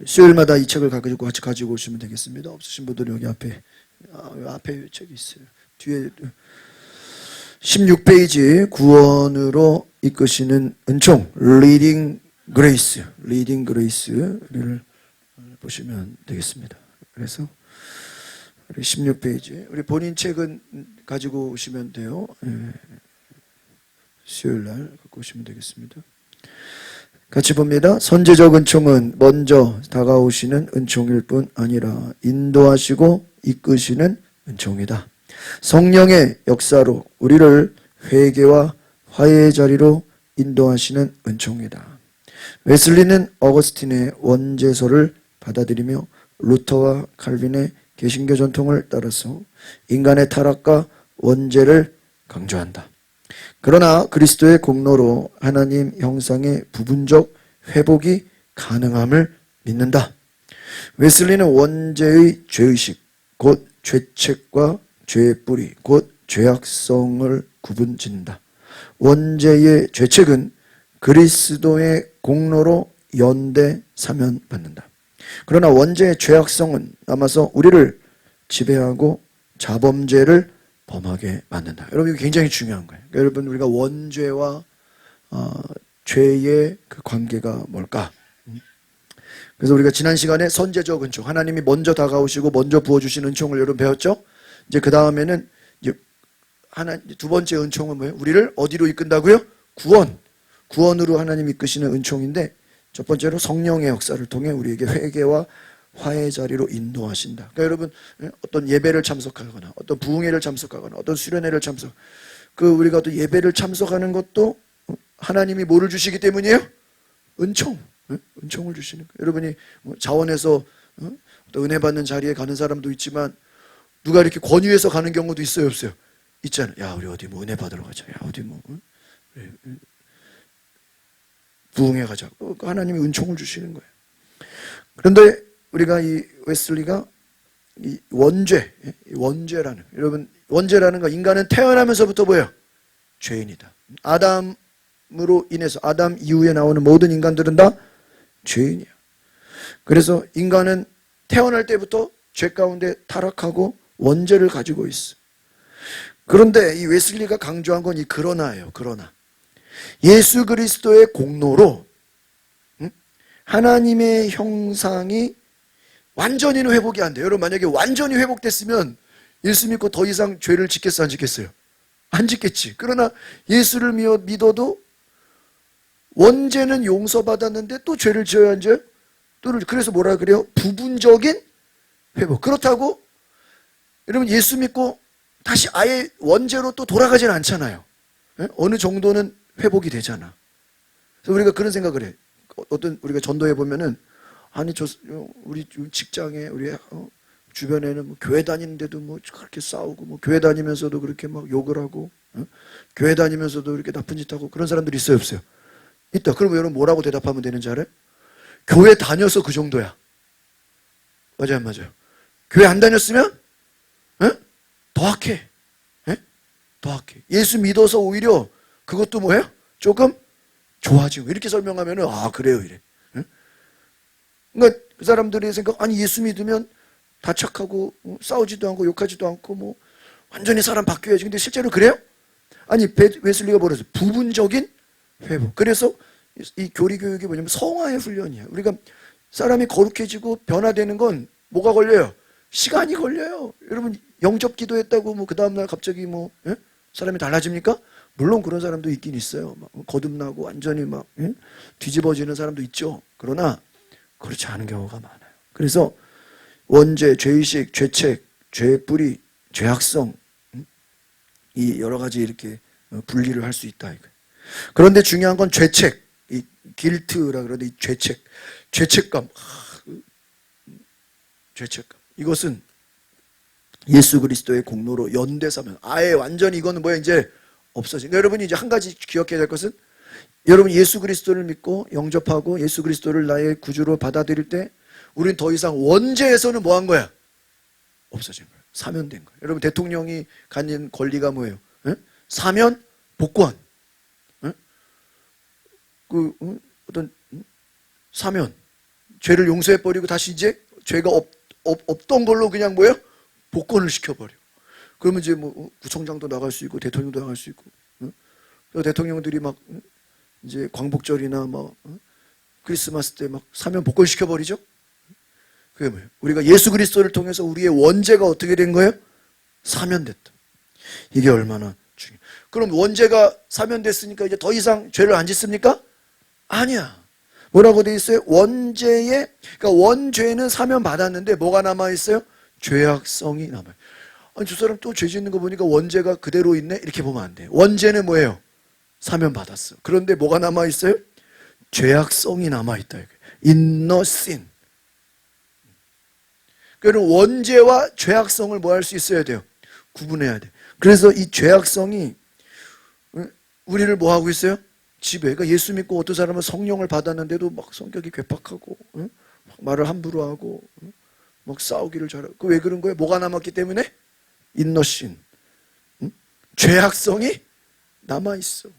수요일마다 이 책을 같이 가지고 오시면 되겠습니다. 없으신 분들은 여기 앞에 책이 있어요. 뒤에 16페이지 구원으로 이끄시는 은총, Leading Grace를 보시면 되겠습니다. 그래서 우리 16페이지, 우리 본인 책은 가지고 오시면 돼요. 수요일날 갖고 오시면 되겠습니다. 같이 봅니다. 선제적 은총은 먼저 다가오시는 은총일 뿐 아니라 인도하시고 이끄시는 은총이다. 성령의 역사로 우리를 회개와 화해의 자리로 인도하시는 은총이다. 웨슬리는 어거스틴의 원죄서를 받아들이며 루터와 칼빈의 개신교 전통을 따라서 인간의 타락과 원죄를 강조한다. 그러나 그리스도의 공로로 하나님 형상의 부분적 회복이 가능함을 믿는다. 웨슬리는 원죄의 죄의식, 곧 죄책과 죄의 뿌리, 곧 죄악성을 구분짓는다. 원죄의 죄책은 그리스도의 공로로 연대 사면받는다. 그러나 원죄의 죄악성은 남아서 우리를 지배하고 자범죄를 범하게 만든다. 여러분, 이거 굉장히 중요한 거예요. 그러니까 여러분, 우리가 원죄와 죄의 그 관계가 뭘까? 그래서 우리가 지난 시간에 선제적 은총, 하나님이 먼저 다가오시고 먼저 부어주신 은총을 여러분 배웠죠? 이제 그 다음에는 두 번째 은총은 뭐예요? 우리를 어디로 이끈다고요? 구원으로 하나님이 이끄시는 은총인데, 첫 번째로 성령의 역사를 통해 우리에게 회개와 화해의 자리로 인도하신다. 그러니까 여러분, 어떤 예배를 참석하거나 어떤 부흥회를 참석하거나 어떤 수련회를 우리가 또 예배를 참석하는 것도 하나님이 뭐를 주시기 때문이에요? 은총을 주시는 거예요. 여러분이 자원해서 또 은혜 받는 자리에 가는 사람도 있지만, 누가 이렇게 권유해서 가는 경우도 있어요, 없어요? 있잖아요. 야, 우리 어디 은혜 받으러 가자. 야, 어디 부흥회 가자. 하나님이 은총을 주시는 거예요. 그런데 우리가 이 웨슬리가 이 원죄라는, 여러분, 원죄라는 거, 인간은 태어나면서부터 뭐예요? 죄인이다. 아담으로 인해서, 아담 이후에 나오는 모든 인간들은 다 죄인이야. 그래서 인간은 태어날 때부터 죄 가운데 타락하고 원죄를 가지고 있어. 그런데 이 웨슬리가 강조한 건 이 그러나예요. 그러나 예수 그리스도의 공로로 하나님의 형상이 완전히는 회복이 안 돼요. 여러분, 만약에 완전히 회복됐으면 예수 믿고 더 이상 죄를 짓겠어, 안 짓겠어요? 안 짓겠지. 그러나 예수를 믿어도 원죄는 용서받았는데 또 죄를 지어야 안 지어요? 그래서 뭐라 그래요? 부분적인 회복. 그렇다고 여러분, 예수 믿고 다시 아예 원죄로 또 돌아가지는 않잖아요. 어느 정도는 회복이 되잖아. 그래서 우리가 그런 생각을 해. 우리가 전도해 보면은, 아니, 우리 직장에, 우리 주변에는 뭐 교회 다니는데도 뭐 그렇게 싸우고, 뭐 교회 다니면서도 그렇게 막 욕을 하고, 교회 다니면서도 이렇게 나쁜 짓 하고, 그런 사람들이 있어요, 없어요? 있다. 그러면 여러분 뭐라고 대답하면 되는지 알아요? 교회 다녀서 그 정도야. 맞아요, 맞아요. 교회 안 다녔으면 더 악해. 더 악해. 예수 믿어서 오히려 그것도 뭐예요? 조금 좋아지고. 이렇게 설명하면은, 아, 그래요, 이래. 그러니까 그 사람들이 생각, 아니, 예수 믿으면 다 착하고 싸우지도 않고 욕하지도 않고 뭐 완전히 사람 바뀌어야지. 근데 실제로 그래요? 아니, 웨슬리가 뭐랬어요? 부분적인 회복. 그래서 이 교리 교육이 뭐냐면 성화의 훈련이에요. 우리가 사람이 거룩해지고 변화되는 건 뭐가 걸려요? 시간이 걸려요. 여러분, 영접 기도했다고 뭐 그 다음날 갑자기 사람이 달라집니까? 물론 그런 사람도 있긴 있어요. 막 거듭나고 완전히 막 뒤집어지는 사람도 있죠. 그러나 그렇지 않은 경우가 많아요. 그래서 원죄, 죄의식, 죄책, 죄의 뿌리, 죄악성, 이 여러 가지 이렇게 분리를 할 수 있다. 그런데 중요한 건 죄책, 이 길트라 그러는데, 이 죄책감. 이것은 예수 그리스도의 공로로 연대사면 아예 완전히 이거는 뭐야, 이제 없어진. 그러니까 여러분이 이제 한 가지 기억해야 될 것은, 여러분 예수 그리스도를 믿고 영접하고 예수 그리스도를 나의 구주로 받아들일 때 우리는 더 이상 원죄에서는 뭐 한 거야? 없어진 거야. 사면된 거야. 여러분, 대통령이 갖는 권리가 뭐예요? 사면, 복권. 어떤 사면, 죄를 용서해버리고 다시 이제 죄가 없던 걸로 그냥 뭐예요? 복권을 시켜버려. 그러면 이제 뭐 구청장도 나갈 수 있고 대통령도 나갈 수 있고, 대통령들이 막 이제 광복절이나 막 크리스마스 때 막 사면 복권 시켜버리죠. 그게 뭐예요? 우리가 예수 그리스도를 통해서 우리의 원죄가 어떻게 된 거예요? 사면됐다. 이게 얼마나 중요해요. 그럼 원죄가 사면됐으니까 이제 더 이상 죄를 안 짓습니까? 아니야. 뭐라고 돼 있어요? 원죄에, 그러니까 원죄는 사면 받았는데 뭐가 남아 있어요? 죄악성이 남아요. 아니, 저 사람 또 죄 짓는 거 보니까 원죄가 그대로 있네? 이렇게 보면 안 돼요. 원죄는 뭐예요? 사면 받았어. 그런데 뭐가 남아 있어요? 죄악성이 남아 있다. inner sin. 그러니까 원죄와 죄악성을 뭐 할 수 있어야 돼요? 구분해야 돼. 그래서 이 죄악성이 우리를 뭐 하고 있어요? 지배. 그러니까 예수 믿고 어떤 사람은 성령을 받았는데도 막 성격이 괴팍하고, 막 말을 함부로 하고, 막 싸우기를 잘하고. 그 왜 그런 거예요? 뭐가 남았기 때문에? 인너신. 죄악성이 남아있어.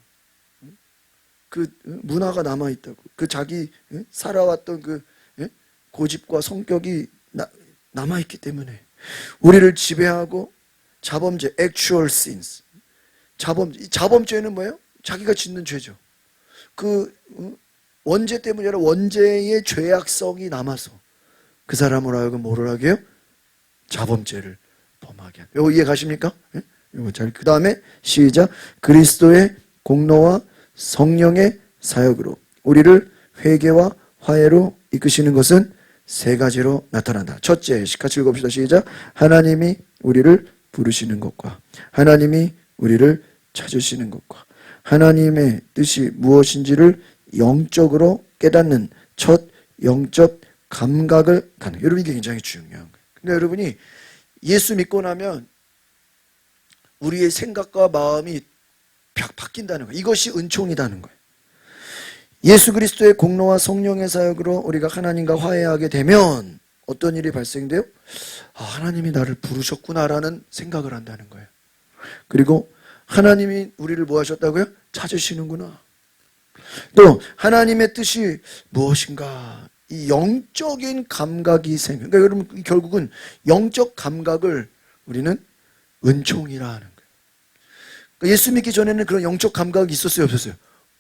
그 문화가 남아있다고. 그 자기 살아왔던 그 고집과 성격이 남아있기 때문에 우리를 지배하고 자범죄, actual sins. 자범죄는 뭐예요? 자기가 짓는 죄죠. 그 원죄 때문이 아니라 원죄의 죄악성이 남아서 그 사람으로 하여금 뭐를 하게 해요? 자범죄를 범하게 하게. 이거 이해 가십니까? 이거 잘. 그 다음에 시작. 그리스도의 공로와 성령의 사역으로 우리를 회개와 화해로 이끄시는 것은 세 가지로 나타난다. 첫째, 같이 읽어봅시다. 시작. 하나님이 우리를 부르시는 것과 하나님이 우리를 찾으시는 것과 하나님의 뜻이 무엇인지를 영적으로 깨닫는 첫 영적 감각을 갖는. 여러분, 이게 굉장히 중요한 거예요. 근데 여러분이 예수 믿고 나면 우리의 생각과 마음이 바뀐다는 거예요. 이것이 은총이라는 거예요. 예수 그리스도의 공로와 성령의 사역으로 우리가 하나님과 화해하게 되면 어떤 일이 발생돼요? 아, 하나님이 나를 부르셨구나라는 생각을 한다는 거예요. 그리고 하나님이 우리를 뭐 하셨다고요? 찾으시는구나. 또 하나님의 뜻이 무엇인가, 이 영적인 감각이 생겨요. 그러니까 여러분, 결국은 영적 감각을 우리는 은총이라 하는 거예요. 그러니까 예수 믿기 전에는 그런 영적 감각이 있었어요, 없었어요?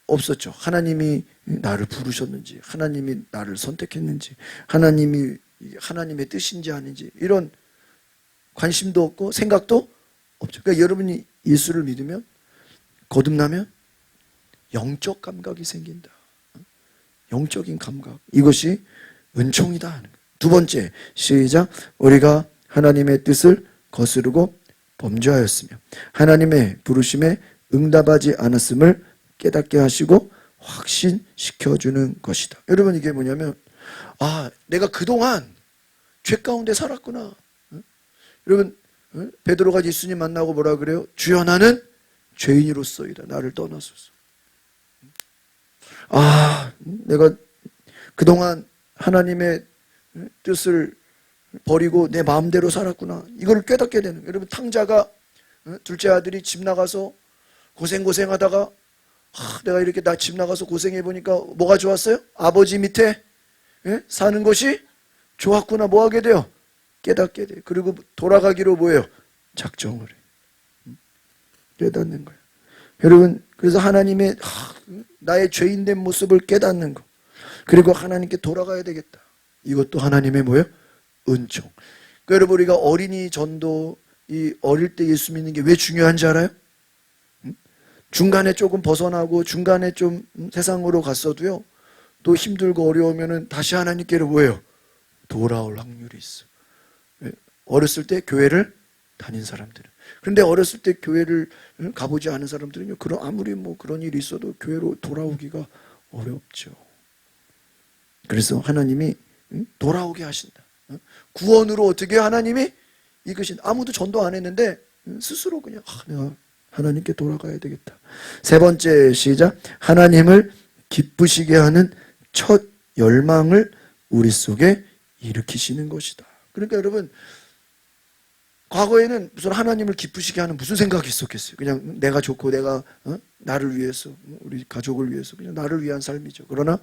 없었죠. 하나님이 나를 부르셨는지, 하나님이 나를 선택했는지, 하나님이 하나님의 뜻인지 아닌지 이런 관심도 없고 생각도 없죠. 그러니까 여러분이 예수를 믿으면, 거듭나면 영적 감각이 생긴다. 영적인 감각. 이것이 은총이다 하는 거예요. 두 번째, 시작. 우리가 하나님의 뜻을 거스르고 범죄하였으며 하나님의 부르심에 응답하지 않았음을 깨닫게 하시고 확신시켜주는 것이다. 여러분, 이게 뭐냐면, 아, 내가 그동안 죄 가운데 살았구나. 여러분, 베드로가 예수님 만나고 뭐라 그래요? 주여, 나는 죄인으로서이다. 나를 떠나소서. 아, 내가 그동안 하나님의 뜻을 버리고 내 마음대로 살았구나. 이걸 깨닫게 되는 거예요. 여러분, 탕자가 둘째 아들이 집 나가서 고생하다가 내가 이렇게 나 집 나가서 고생해 보니까 뭐가 좋았어요? 아버지 밑에 사는 것이 좋았구나. 뭐 하게 돼요? 깨닫게 돼요. 그리고 돌아가기로 뭐예요? 작정을 해요. 깨닫는 거예요. 여러분, 그래서 하나님의 나의 죄인된 모습을 깨닫는 거, 그리고 하나님께 돌아가야 되겠다. 이것도 하나님의 뭐예요? 은총. 그러니까 여러분, 우리가 어린이 전도, 이 어릴 때 예수 믿는 게 왜 중요한지 알아요? 중간에 조금 벗어나고 중간에 좀 세상으로 갔어도요, 또 힘들고 어려우면은 다시 하나님께로 뭐예요? 돌아올 확률이 있어. 어렸을 때 교회를 다닌 사람들은. 그런데 어렸을 때 교회를 가보지 않은 사람들은요, 그런 아무리 뭐 그런 일이 있어도 교회로 돌아오기가 어렵죠. 그래서 하나님이 돌아오게 하신다. 구원으로 어떻게 하나님이 이끄신. 아무도 전도 안 했는데 스스로 그냥 내가 하나님께 돌아가야 되겠다. 세 번째, 시작. 하나님을 기쁘시게 하는 첫 열망을 우리 속에 일으키시는 것이다. 그러니까 여러분, 과거에는 무슨 하나님을 기쁘시게 하는 무슨 생각이 있었겠어요? 그냥 내가 좋고 내가 나를 위해서, 우리 가족을 위해서 그냥 나를 위한 삶이죠. 그러나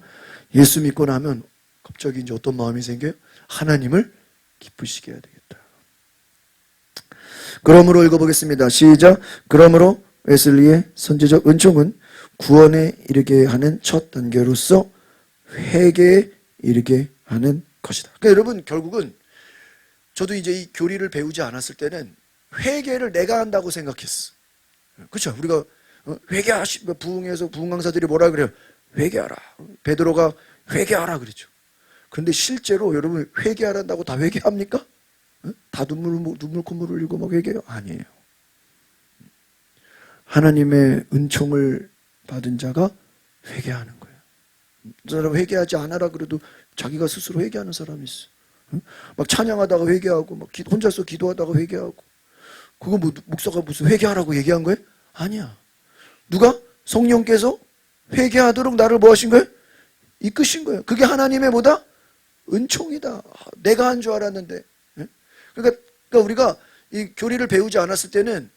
예수 믿고 나면 갑자기 이제 어떤 마음이 생겨요? 하나님을 기쁘시게 해야 되겠다. 그러므로 읽어보겠습니다. 시작. 그러므로 웨슬리의 선지적 은총은 구원에 이르게 하는 첫 단계로서 회개에 이르게 하는 것이다. 그러니까 여러분, 결국은 저도 이제 이 교리를 배우지 않았을 때는 회개를 내가 한다고 생각했어. 그렇죠? 우리가 부흥에서 부흥 강사들이 뭐라 그래요? 회개하라. 베드로가 회개하라 그랬죠. 그런데 실제로 여러분, 회개하란다고 다 회개합니까? 다 눈물 콧물 흘리고 막 회개해요? 아니에요. 하나님의 은총을 받은 자가 회개하는 거예요. 저 사람 회개하지 않아라 그래도 자기가 스스로 회개하는 사람이 있어. 막 찬양하다가 회개하고, 막 혼자서 기도하다가 회개하고. 그거 목사가 무슨 회개하라고 얘기한 거예요? 아니야. 누가? 성령께서 회개하도록 나를 뭐 하신 거예요? 이끄신 거예요. 그게 하나님의 뭐다? 은총이다. 내가 한 줄 알았는데. 그러니까 우리가 이 교리를 배우지 않았을 때는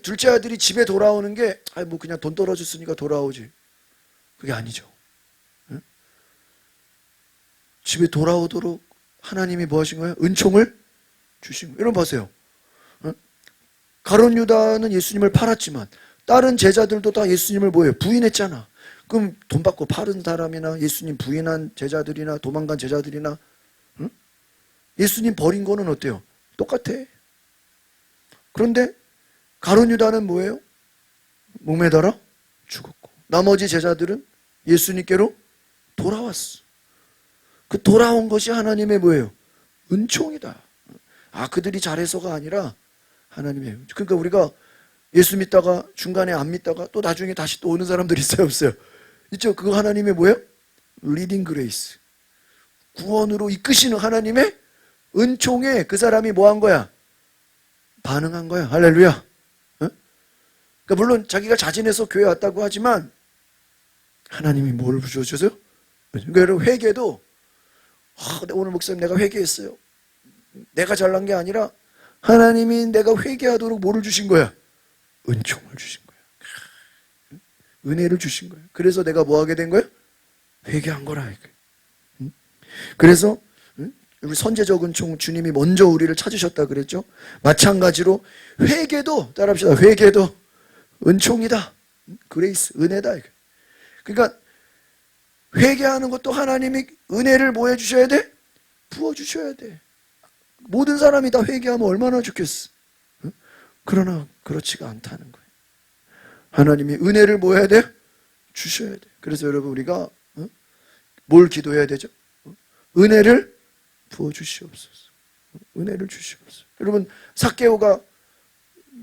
둘째 아들이 집에 돌아오는 게 뭐 그냥 돈 떨어졌으니까 돌아오지. 그게 아니죠. 집에 돌아오도록 하나님이 뭐 하신 거예요? 은총을 주신 거예요. 여러분 보세요. 가룟 유다는 예수님을 팔았지만 다른 제자들도 다 예수님을 뭐예요? 부인했잖아. 그럼 돈 받고 팔은 사람이나 예수님 부인한 제자들이나 도망간 제자들이나 예수님 버린 거는 어때요? 똑같아. 그런데 가룟 유다는 뭐예요? 목매달아 죽었고, 나머지 제자들은 예수님께로 돌아왔어. 그 돌아온 것이 하나님의 뭐예요? 은총이다. 그들이 잘해서가 아니라 하나님의. 그러니까 우리가 예수 믿다가 중간에 안 믿다가 또 나중에 다시 또 오는 사람들이 있어요, 없어요? 있죠? 그거 하나님의 뭐예요? 리딩 그레이스. 구원으로 이끄시는 하나님의 은총에 그 사람이 뭐 한 거야? 반응한 거야. 할렐루야. 그러니까 물론 자기가 자진해서 교회 왔다고 하지만 하나님이 뭘 주셔서요? 그러니까 여러분, 회개도 오늘 목사님 내가 회개했어요. 내가 잘난 게 아니라 하나님이 내가 회개하도록 뭐를 주신 거야? 은총을 주신 거야. 은혜를 주신 거야. 그래서 내가 뭐 하게 된 거야? 회개한 거라. 그래서 우리 선제적 은총, 주님이 먼저 우리를 찾으셨다 그랬죠. 마찬가지로 회개도, 따라합시다. 회개도 은총이다. 그레이스, 은혜다. 그러니까 회개하는 것도 하나님이 은혜를 뭐 해주셔야 돼? 부어주셔야 돼. 모든 사람이 다 회개하면 얼마나 좋겠어. 그러나 그렇지가 않다는 거예요. 하나님이 은혜를 뭐 해야 돼? 주셔야 돼. 그래서 여러분, 우리가 뭘 기도해야 되죠? 은혜를 부어주시옵소서. 은혜를 주시옵소서. 여러분, 삭개오가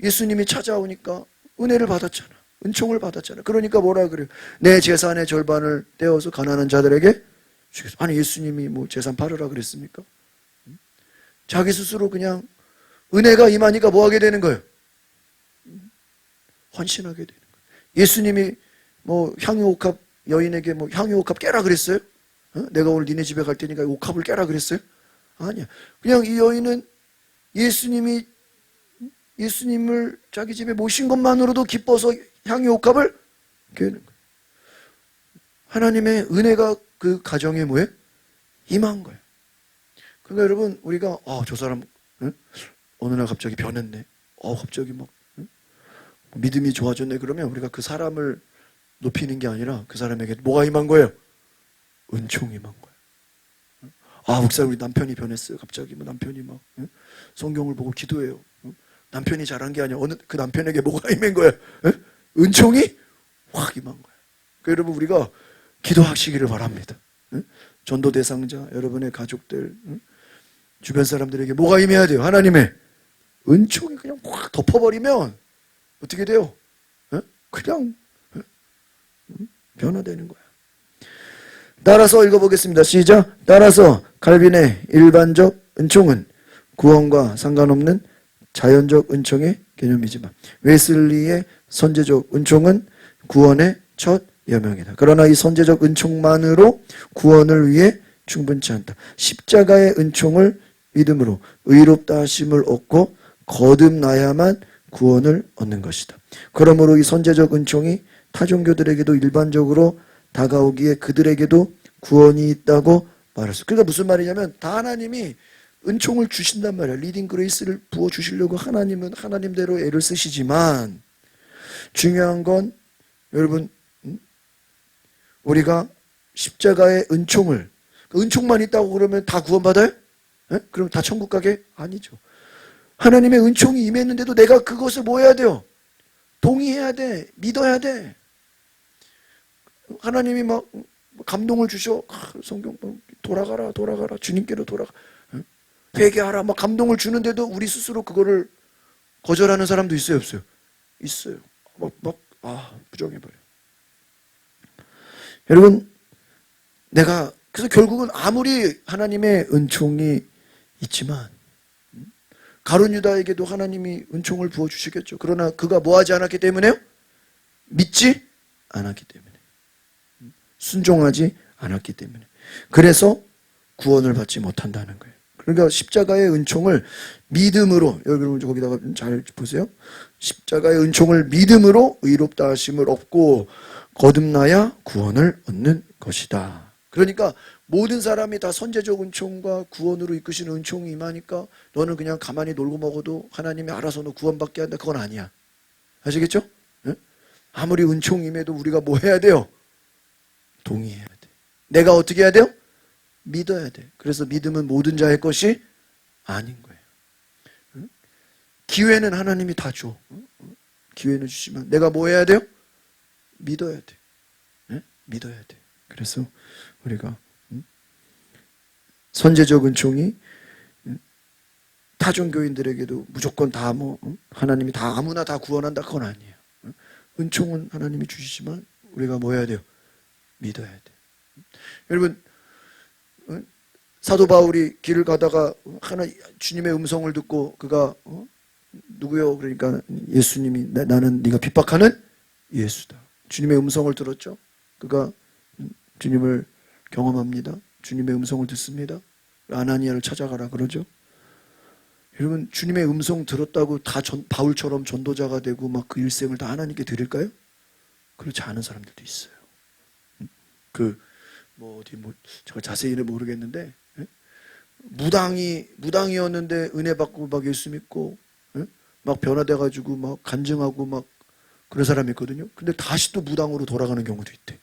예수님이 찾아오니까 은혜를 받았잖아. 은총을 받았잖아. 그러니까 뭐라 그래요? 내 재산의 절반을 떼어서 가난한 자들에게 주겠어. 아니, 예수님이 뭐 재산 팔으라 그랬습니까? 자기 스스로 그냥 은혜가 임하니까 뭐 하게 되는 거예요? 헌신하게 되는 거예요. 예수님이 뭐 향유옥합 여인에게 뭐 향유옥합 깨라 그랬어요? 내가 오늘 니네 집에 갈 테니까 옥합을 깨라 그랬어요? 아니야. 그냥 이 여인은 예수님을 자기 집에 모신 것만으로도 기뻐서 향유옥합을 깨는 거예요. 하나님의 은혜가 그 가정에 뭐예요? 임한 거예요. 그러니까 여러분, 우리가 저 사람 어느 날 갑자기 변했네. 갑자기 막 믿음이 좋아졌네. 그러면 우리가 그 사람을 높이는 게 아니라 그 사람에게 뭐가 임한 거예요? 은총이 임한 거예요. 목사, 우리 남편이 변했어요. 갑자기 뭐 남편이 막 성경을 보고 기도해요. 남편이 잘한 게 아니야. 그 남편에게 뭐가 임한 거예요? 은총이 확 임한 거예요. 그러니까 여러분, 우리가 기도하시기를 바랍니다. 전도 대상자, 여러분의 가족들, 주변 사람들에게 뭐가 임해야 돼요? 하나님의 은총이 그냥 확 덮어버리면 어떻게 돼요? 그냥 변화되는 거야. 따라서 읽어보겠습니다. 시작. 따라서 칼빈의 일반적 은총은 구원과 상관없는 자연적 은총의 개념이지만 웨슬리의 선제적 은총은 구원의 첫 여명이다. 그러나 이 선제적 은총만으로 구원을 위해 충분치 않다. 십자가의 은총을 믿음으로 의롭다 하심을 얻고 거듭나야만 구원을 얻는 것이다. 그러므로 이 선제적 은총이 타종교들에게도 일반적으로 다가오기에 그들에게도 구원이 있다고 알았어. 그러니까 무슨 말이냐면 다 하나님이 은총을 주신단 말이야. 리딩 그레이스를 부어주시려고 하나님은 하나님대로 애를 쓰시지만 중요한 건 여러분 우리가 십자가의 은총을 은총만 있다고 그러면 다 구원받아요? 에? 그럼 다 천국 가게? 아니죠. 하나님의 은총이 임했는데도 내가 그것을 뭐 해야 돼요? 동의해야 돼. 믿어야 돼. 하나님이 막 감동을 주셔. 성경 돌아가라 주님께로 돌아가. 회개하라 막 감동을 주는데도 우리 스스로 그거를 거절하는 사람도 있어요 없어요? 있어요. 부정해버려. 여러분 그래서 결국은 아무리 하나님의 은총이 있지만 가룟 유다에게도 하나님이 은총을 부어주시겠죠. 그러나 그가 뭐하지 않았기 때문에요? 믿지 않았기 때문에, 순종하지 않았기 때문에, 그래서 구원을 받지 못한다는 거예요. 그러니까 십자가의 은총을 믿음으로, 여러분 거기다가 잘 보세요. 십자가의 은총을 믿음으로 의롭다 하심을 얻고 거듭나야 구원을 얻는 것이다. 그러니까 모든 사람이 다 선제적 은총과 구원으로 이끄시는 은총이 임하니까 너는 그냥 가만히 놀고 먹어도 하나님이 알아서 너 구원받게 한다. 그건 아니야. 아시겠죠? 네? 아무리 은총이 임해도 우리가 뭐 해야 돼요? 동의해야 돼. 내가 어떻게 해야 돼요? 믿어야 돼. 그래서 믿음은 모든 자의 것이 아닌 거예요. 응? 기회는 하나님이 다 줘. 기회는 주시면 내가 뭐 해야 돼요? 믿어야 돼. 네? 믿어야 돼. 그래서 우리가 선제적 은총이 타종교인들에게도 무조건 다 하나님이 다 아무나 다 구원한다 그건 아니에요. 은총은 하나님이 주시지만 우리가 뭐 해야 돼요? 믿어야 돼. 여러분 사도 바울이 길을 가다가 주님의 음성을 듣고 그가 누구요? 그러니까 예수님이 나는 네가 핍박하는 예수다. 주님의 음성을 들었죠. 그가 주님을 경험합니다. 주님의 음성을 듣습니다. 아나니아를 찾아가라 그러죠. 여러분 주님의 음성 들었다고 다 바울처럼 전도자가 되고 막 그 일생을 다 하나님께 드릴까요? 그렇지 않은 사람들도 있어요. 제가 자세히는 모르겠는데 무당이었는데 은혜 받고 막 예수 믿고 막 변화돼가지고 막 간증하고 막 그런 사람이 있거든요. 근데 다시 또 무당으로 돌아가는 경우도 있대.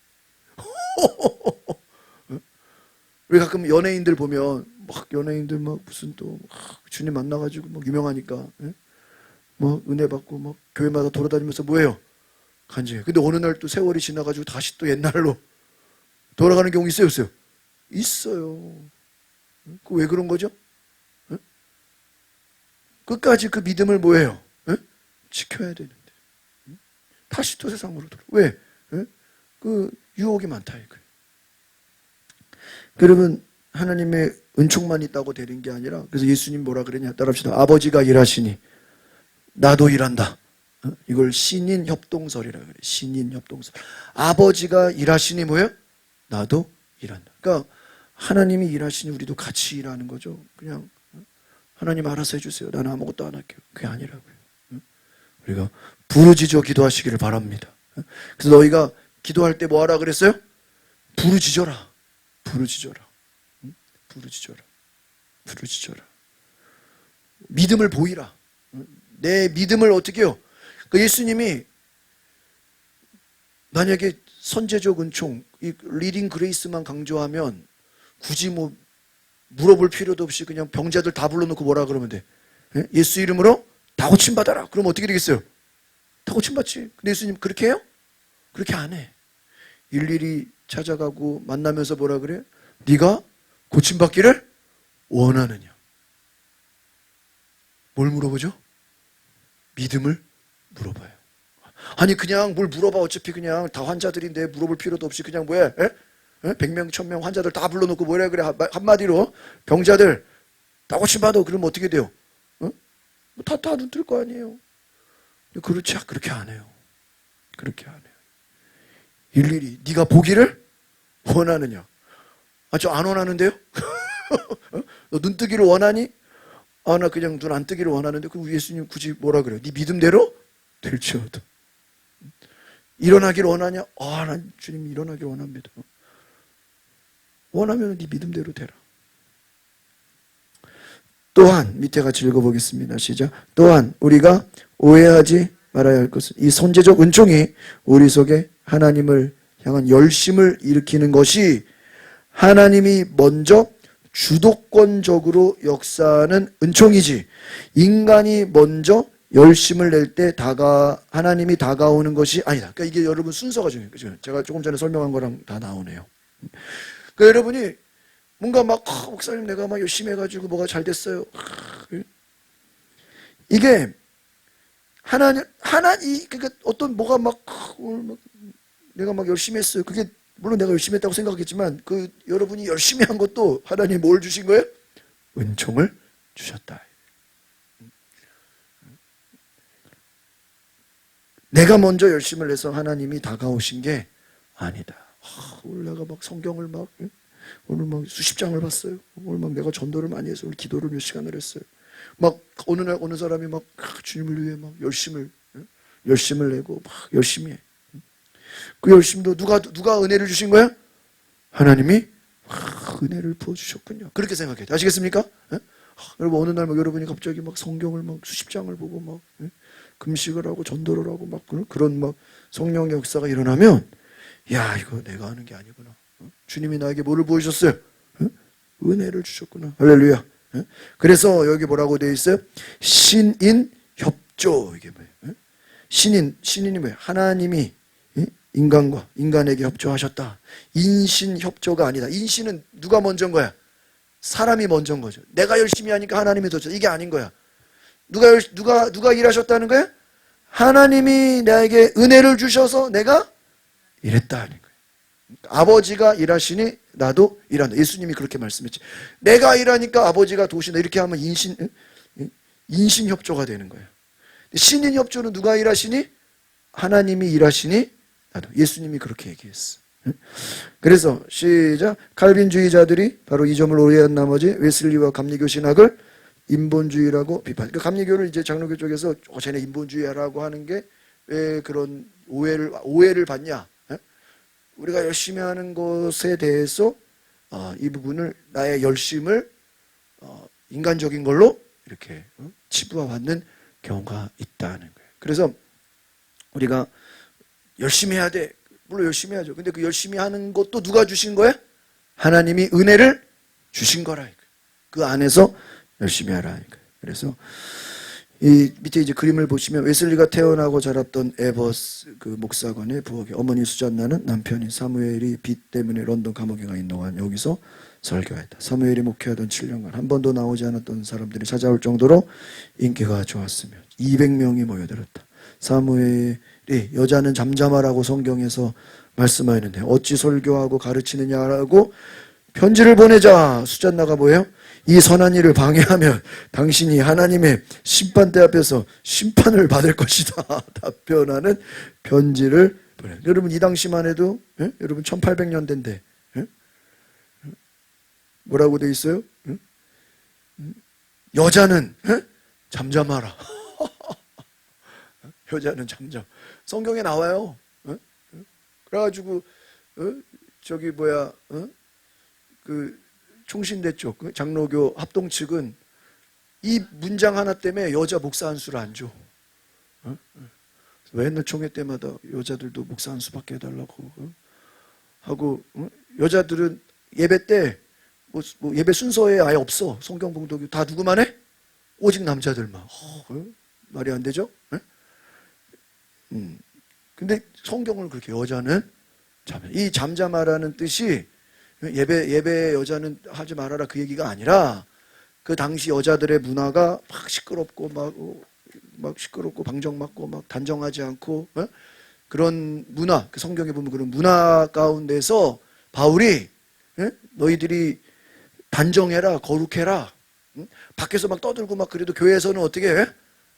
우리 가끔 연예인들 보면 연예인들 무슨 또 주님 만나가지고 막 유명하니까 막 은혜 받고 막 교회마다 돌아다니면서 뭐예요? 간증해. 근데 어느 날 또 세월이 지나가지고 다시 또 옛날로 돌아가는 경우 있어요, 없어요? 있어요. 그 왜 그런 거죠? 끝까지 그 믿음을 뭐예요? 지켜야 되는데 다시 또 세상으로 돌아. 왜? 그 유혹이 많다 이거예요. 여러분 하나님의 은총만 있다고 되는 게 아니라 그래서 예수님 뭐라 그랬냐 따라합시다. 아버지가 일하시니 나도 일한다. 이걸 신인 협동설이라고 그래요. 신인 협동설. 아버지가 일하시니 뭐예요? 나도 일한다. 그러니까 하나님이 일하시니 우리도 같이 일하는 거죠. 그냥 하나님 알아서 해주세요. 나는 아무것도 안 할게요. 그게 아니라고요. 우리가 부르짖어 기도하시기를 바랍니다. 그래서 너희가 기도할 때 뭐 하라 그랬어요? 부르짖어라. 부르짖어라. 부르짖어라. 부르짖어라. 믿음을 보이라. 내 믿음을 어떻게 해요? 그러니까 예수님이 만약에 선제적 은총, 이 리딩 그레이스만 강조하면 굳이 물어볼 필요도 없이 그냥 병자들 다 불러놓고 뭐라 그러면 돼? 예수 이름으로 다 고침받아라. 그럼 어떻게 되겠어요? 다 고침받지. 근데 예수님 그렇게 해요? 그렇게 안 해. 일일이 찾아가고 만나면서 뭐라 그래? 네가 고침받기를 원하느냐? 뭘 물어보죠? 믿음을 물어봐요. 아니 그냥 뭘 물어봐. 어차피 그냥 다 환자들인데 물어볼 필요도 없이 그냥 뭐야? 100명, 1000명 환자들 다 불러놓고 뭐라 그래? 한마디로 병자들 다 고침받아. 그러면 어떻게 돼요? 다 눈 뜰 거 아니에요. 그렇게 안 해요. 그렇게 안 해요. 일일이 네가 보기를 원하느냐? 저 안 원하는데요? 너 눈 뜨기를 원하니? 나 그냥 눈 안 뜨기를 원하는데 그럼 예수님 굳이 뭐라 그래요? 네 믿음대로 될지어다. 일어나기를 원하냐? 난 주님 일어나기를 원합니다. 원하면 네 믿음대로 되라. 또한 밑에 같이 읽어보겠습니다. 시작. 또한 우리가 오해하지 말아야 할 것은 이 선제적 은총이 우리 속에 하나님을 향한 열심을 일으키는 것이 하나님이 먼저 주도권적으로 역사하는 은총이지, 인간이 먼저 열심을 낼 때 하나님이 다가오는 것이 아니다. 그러니까 이게 여러분 순서가 중요해요. 그죠? 제가 조금 전에 설명한 거랑 다 나오네요. 그러니까 여러분이 뭔가 막 목사님 내가 막 열심히 해가지고 뭐가 잘 됐어요. 이게 그러니까 어떤 뭐가 막 내가 막 열심히 했어요. 그게 물론 내가 열심히 했다고 생각했지만 그 여러분이 열심히 한 것도 하나님이 뭘 주신 거예요? 은총을 주셨다. 내가 먼저 열심을 해서 하나님이 다가오신 게 아니다. 오늘 내가 막 성경을 오늘 막 수십 장을 봤어요. 오늘 막 내가 전도를 많이 해서 오늘 기도를 몇 시간을 했어요. 막 어느 사람이 막 주님을 위해 막 열심을 내고 막 열심히 해. 그 열심도 누가 은혜를 주신 거야? 하나님이 은혜를 부어주셨군요. 그렇게 생각해요. 아시겠습니까? 여러분 어느 날 막 여러분이 갑자기 막 성경을 막 수십 장을 보고 막 금식을 하고 전도를 하고 막 그런 막 성령의 역사가 일어나면 야 이거 내가 하는 게 아니구나. 주님이 나에게 뭐를 보여주셨어요? 은혜를 주셨구나. 할렐루야. 그래서 여기 뭐라고 되어 있어요? 신인 협조. 이게 뭐예요? 신인이 뭐예요? 하나님이 인간에게 협조하셨다. 인신 협조가 아니다. 인신은 누가 먼저인 거야? 사람이 먼저인 거죠. 내가 열심히 하니까 하나님이 더 줘. 이게 아닌 거야. 누가 일하셨다는 거야? 하나님이 나에게 은혜를 주셔서 내가 일했다. 아버지가 일하시니 나도 일한다. 예수님이 그렇게 말씀했지. 내가 일하니까 아버지가 도우신다. 이렇게 하면 인신협조가 되는 거예요. 신인협조는 누가 일하시니? 하나님이 일하시니 나도. 예수님이 그렇게 얘기했어. 그래서 시작. 칼빈주의자들이 바로 이 점을 오해한 나머지 웨슬리와 감리교 신학을 인본주의라고 비판. 그 감리교를 이제 장로교 쪽에서 쟤네 인본주의라고 하는 게 왜 그런 오해를 받냐? 우리가 열심히 하는 것에 대해서 이 부분을 나의 열심을 인간적인 걸로 이렇게 치부화받는 경우가 있다는 거예요. 그래서 우리가 열심히 해야 돼. 물론 열심히 해야죠. 근데 그 열심히 하는 것도 누가 주신 거야? 하나님이 은혜를 주신 거라. 그 안에서 열심히 하라. 그래서 이 밑에 이제 그림을 보시면 웨슬리가 태어나고 자랐던 에버스 그 목사관의 부엌에 어머니 수잔나는 남편인 사무엘이 빚 때문에 런던 감옥에 가 있는 동안 여기서 설교했다. 사무엘이 목회하던 7년간 한 번도 나오지 않았던 사람들이 찾아올 정도로 인기가 좋았으며 200명이 모여들었다. 사무엘이 여자는 잠잠하라고 성경에서 말씀하였는데 어찌 설교하고 가르치느냐라고 편지를 보내자 수잔나가 뭐예요? 이 선한 일을 방해하면 당신이 하나님의 심판대 앞에서 심판을 받을 것이다. 답변하는 편지를 보내. 여러분 이 당시만 해도 여러분 1800년대인데 뭐라고 돼 있어요? 여자는 잠잠하라. 여자는 잠잠. 성경에 나와요. 그래가지고 그 총신대 쪽 장로교 합동 측은 이 문장 하나 때문에 여자 목사 한 수를 안 줘. 맨날 총회 때마다 여자들도 목사 한 수밖에 해달라고 하고 여자들은 예배 때 뭐 예배 순서에 아예 없어. 성경 봉독이 다 누구만 해? 오직 남자들만. 말이 안 되죠? 근데 성경을 그렇게 여자는 이 잠잠하라는 뜻이 예배 여자는 하지 말아라 그 얘기가 아니라 그 당시 여자들의 문화가 막 시끄럽고 막 시끄럽고 방정 맞고 막 단정하지 않고 그런 문화, 그 성경에 보면 그런 문화 가운데서 바울이 너희들이 단정해라 거룩해라 밖에서 막 떠들고 막 그래도 교회에서는 어떻게 해?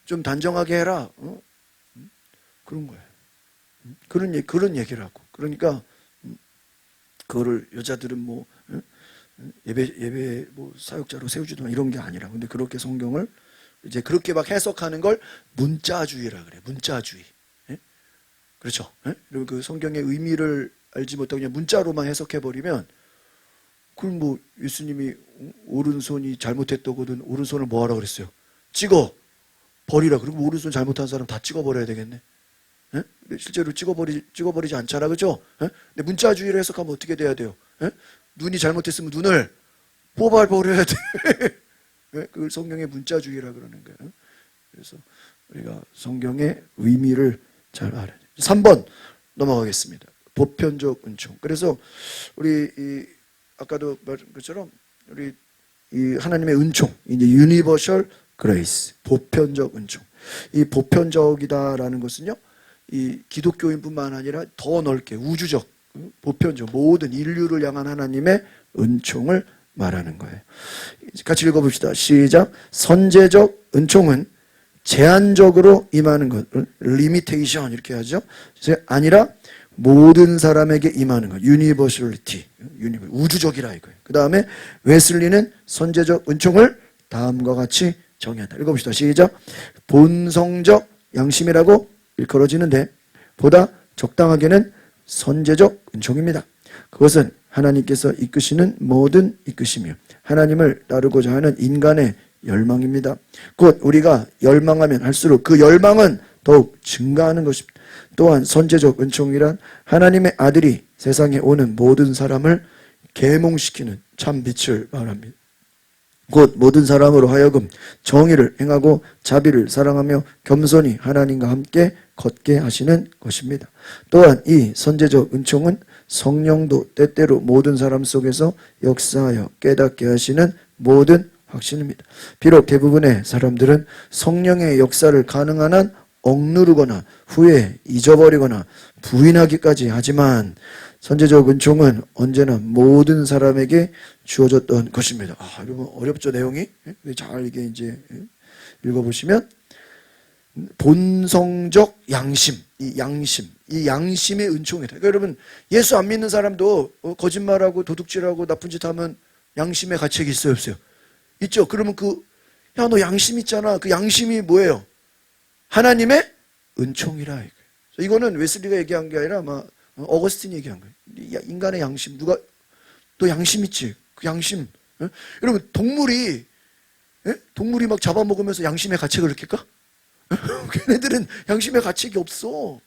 좀 단정하게 해라 그런 거예요. 그런 얘기를 하고 그러니까 그거를 여자들은 뭐 예배 뭐 사역자로 세우지도 이런 게 아니라 근데 그렇게 성경을 이제 그렇게 막 해석하는 걸 문자주의라 그래. 문자주의. 그렇죠? 그리고 그 성경의 의미를 알지 못하고 그냥 문자로만 해석해 버리면 그럼 뭐 예수님이 오른손이 잘못했다거든 오른손을 뭐 하라 그랬어요? 찍어 버리라. 그리고 오른손 잘못한 사람 다 찍어 버려야 되겠네. 예? 실제로 찍어버리지 않잖아, 그죠? 예? 근데 문자주의를 해석하면 어떻게 돼야 돼요? 예? 눈이 잘못했으면 눈을 뽑아버려야 돼. 예? 그걸 성경의 문자주의라 그러는 거예요. 그래서 우리가 성경의 의미를 잘 알아야 돼요. 3번 넘어가겠습니다. 보편적 은총. 그래서 우리 아까도 말한 것처럼 우리 이 하나님의 은총, 이제 유니버셜 그레이스, 보편적 은총. 이 보편적이다라는 것은요, 이 기독교인뿐만 아니라 더 넓게 우주적, 보편적 모든 인류를 향한 하나님의 은총을 말하는 거예요. 같이 읽어봅시다. 시작. 선제적 은총은 제한적으로 임하는 것, 리미테이션 이렇게 하죠. 아니라 모든 사람에게 임하는 것, 유니버셜리티, 우주적이라 이거예요. 그 다음에 웨슬리는 선제적 은총을 다음과 같이 정의한다. 읽어봅시다. 시작. 본성적 양심이라고 일컬어지는데 보다 적당하게는 선제적 은총입니다. 그것은 하나님께서 이끄시는 모든 이끄심이요 하나님을 따르고자 하는 인간의 열망입니다. 곧 우리가 열망하면 할수록 그 열망은 더욱 증가하는 것입니다. 또한 선제적 은총이란 하나님의 아들이 세상에 오는 모든 사람을 계몽시키는 참 빛을 말합니다. 곧 모든 사람으로 하여금 정의를 행하고 자비를 사랑하며 겸손히 하나님과 함께 걷게 하시는 것입니다. 또한 이 선제적 은총은 성령도 때때로 모든 사람 속에서 역사하여 깨닫게 하시는 모든 확신입니다. 비록 대부분의 사람들은 성령의 역사를 가능한 한 억누르거나 후에 잊어버리거나 부인하기까지 하지만 선제적 은총은 언제나 모든 사람에게 주어졌던 것입니다. 여러분 어렵죠, 내용이? 잘 이게 이제 읽어보시면 본성적 양심, 이 양심의 은총이다. 그러니까 여러분 예수 안 믿는 사람도 거짓말하고 도둑질하고 나쁜 짓 하면 양심의 가책이 있어요, 없어요? 있죠. 그러면 너 양심 있잖아. 그 양심이 뭐예요? 하나님의 은총이라. 이거는 웨슬리가 얘기한 게 아니라 아마 어거스틴이 얘기한 거예요. 인간의 양심. 너 양심 있지? 그 양심. 여러분 동물이 막 잡아먹으면서 양심의 가책을 느낄까? 걔네들은 양심의 가책이 없어.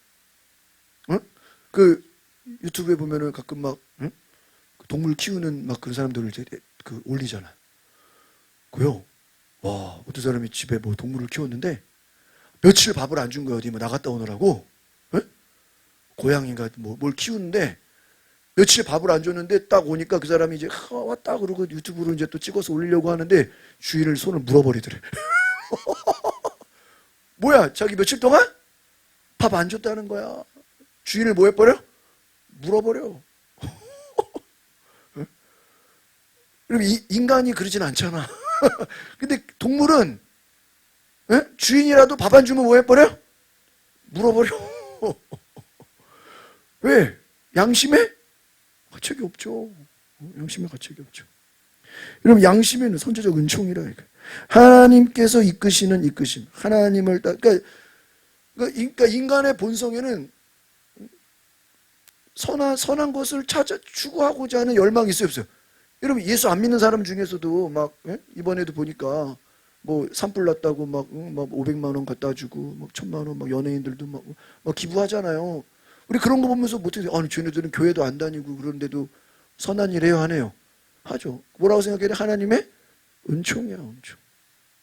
그 유튜브에 보면은 가끔 막 동물 키우는 막 그런 사람들을 올리잖아. 그요. 와, 어떤 사람이 집에 뭐 동물을 키웠는데 며칠 밥을 안 준 거야. 어디 뭐 나갔다 오느라고. 고양이가 뭘 키우는데 며칠 밥을 안 줬는데 딱 오니까 그 사람이 이제 왔다 그러고 유튜브로 이제 또 찍어서 올리려고 하는데 주인을 손을 물어버리더래. 뭐야, 자기 며칠 동안 밥 안 줬다는 거야. 주인을 뭐 해버려? 물어버려. 그럼 인간이 그러진 않잖아. 근데 동물은 주인이라도 밥 안 주면 뭐 해버려? 물어버려. 왜? 양심에 가책이 없죠. 양심에 가책이 없죠. 여러분 양심에는 선제적 은총이라 이거예요. 하나님께서 이끄시는 이끄심, 하나님을 그러니까 인간의 본성에는 선한 것을 추구하고자 하는 열망이 있어요, 없어요? 여러분 예수 안 믿는 사람 중에서도 막 이번에도 보니까 뭐 산불 났다고 막 500만 원 갖다 주고 막 1000만 원 막 연예인들도 막 기부하잖아요. 우리 그런 거 보면서 못해. 아니 쟤네들은 교회도 안 다니고 그런데도 선한 일 해요, 안 해요? 하죠. 뭐라고 생각해야 돼? 하나님의 은총이야, 은총.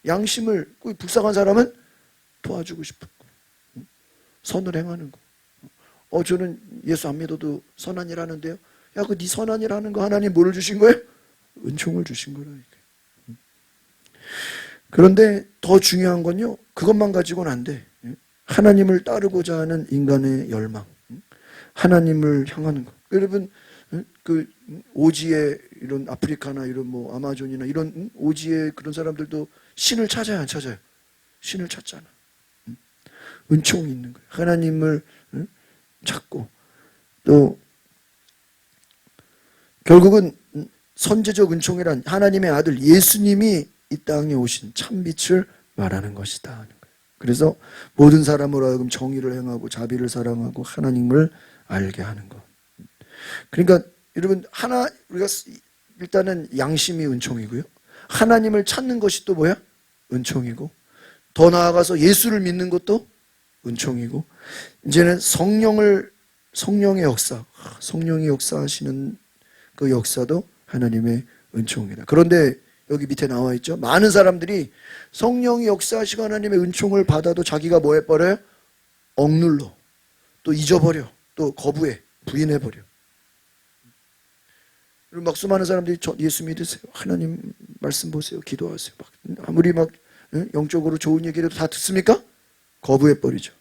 양심을 불쌍한 사람은 도와주고 싶은 거. 선을 행하는 거. 저는 예수 안 믿어도 선한 일 하는데요. 야, 네 선한 일 하는 거 하나님 뭐를 주신 거예요? 은총을 주신 거라니까. 그런데 더 중요한 건요, 그것만 가지고는 안 돼. 하나님을 따르고자 하는 인간의 열망, 하나님을 향하는 거. 여러분 그 오지에 이런 아프리카나 이런 뭐 아마존이나 이런 오지에 그런 사람들도 신을 찾아요, 안 찾아요? 신을 찾잖아. 은총이 있는 거예요. 하나님을 찾고 또 결국은 선제적 은총이란 하나님의 아들 예수님이 이 땅에 오신 참빛을 말하는 것이다 하는 거예요. 그래서 모든 사람으로 하여금 정의를 행하고 자비를 사랑하고 하나님을 알게 하는 것. 그러니까 여러분 우리가 일단은 양심이 은총이고요. 하나님을 찾는 것이 또 뭐야? 은총이고, 더 나아가서 예수를 믿는 것도 은총이고, 이제는 성령의 역사, 성령이 역사하시는 그 역사도 하나님의 은총이다. 그런데 여기 밑에 나와 있죠. 많은 사람들이 성령이 역사하시고 하나님의 은총을 받아도 자기가 뭐 해버려요? 억눌러, 또 잊어버려, 또 거부해, 부인해버려. 그리고 막 수많은 사람들이 예수 믿으세요, 하나님 말씀 보세요, 기도하세요, 아무리 막 영적으로 좋은 얘기라도 다 듣습니까? 거부해버리죠.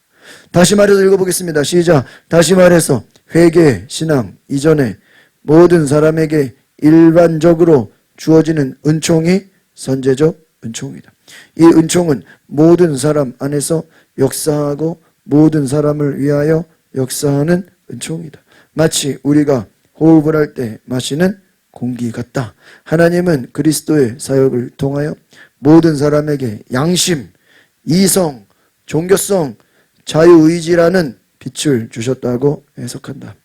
다시 말해서 읽어보겠습니다. 시작. 다시 말해서 회개, 신앙 이전에 모든 사람에게 일반적으로 주어지는 은총이 선제적 은총이다. 이 은총은 모든 사람 안에서 역사하고 모든 사람을 위하여 역사하는 은총이다. 마치 우리가 호흡을 할 때 마시는 공기 같다. 하나님은 그리스도의 사역을 통하여 모든 사람에게 양심, 이성, 종교성, 자유의지라는 빛을 주셨다고 해석한다.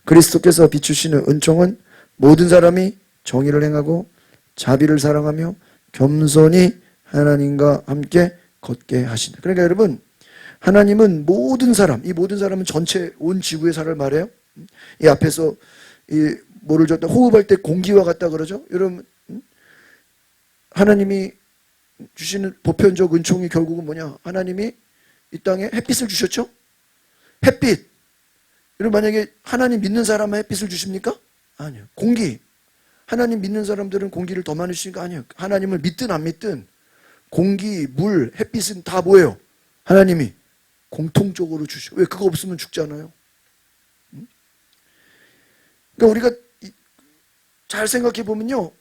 그리스도께서 비추시는 은총은 모든 사람이 정의를 행하고 자비를 사랑하며 겸손히 하나님과 함께 걷게 하신다. 그러니까 여러분, 하나님은 모든 사람, 이 모든 사람은 전체 온 지구의 사람을 말해요. 이 앞에서 이 뭐를 줬다, 호흡할 때 공기와 같다 그러죠. 여러분, 하나님이 주시는 보편적 은총이 결국은 뭐냐? 하나님이 이 땅에 햇빛을 주셨죠? 햇빛. 여러분, 만약에 하나님 믿는 사람은 햇빛을 주십니까? 아니요. 공기. 하나님 믿는 사람들은 공기를 더 많이 주시니까 아니요. 하나님을 믿든 안 믿든 공기, 물, 햇빛은 다 뭐예요? 하나님이 공통적으로 주셔. 왜? 그거 없으면 죽잖아요. 그러니까 우리가 잘 생각해 보면요,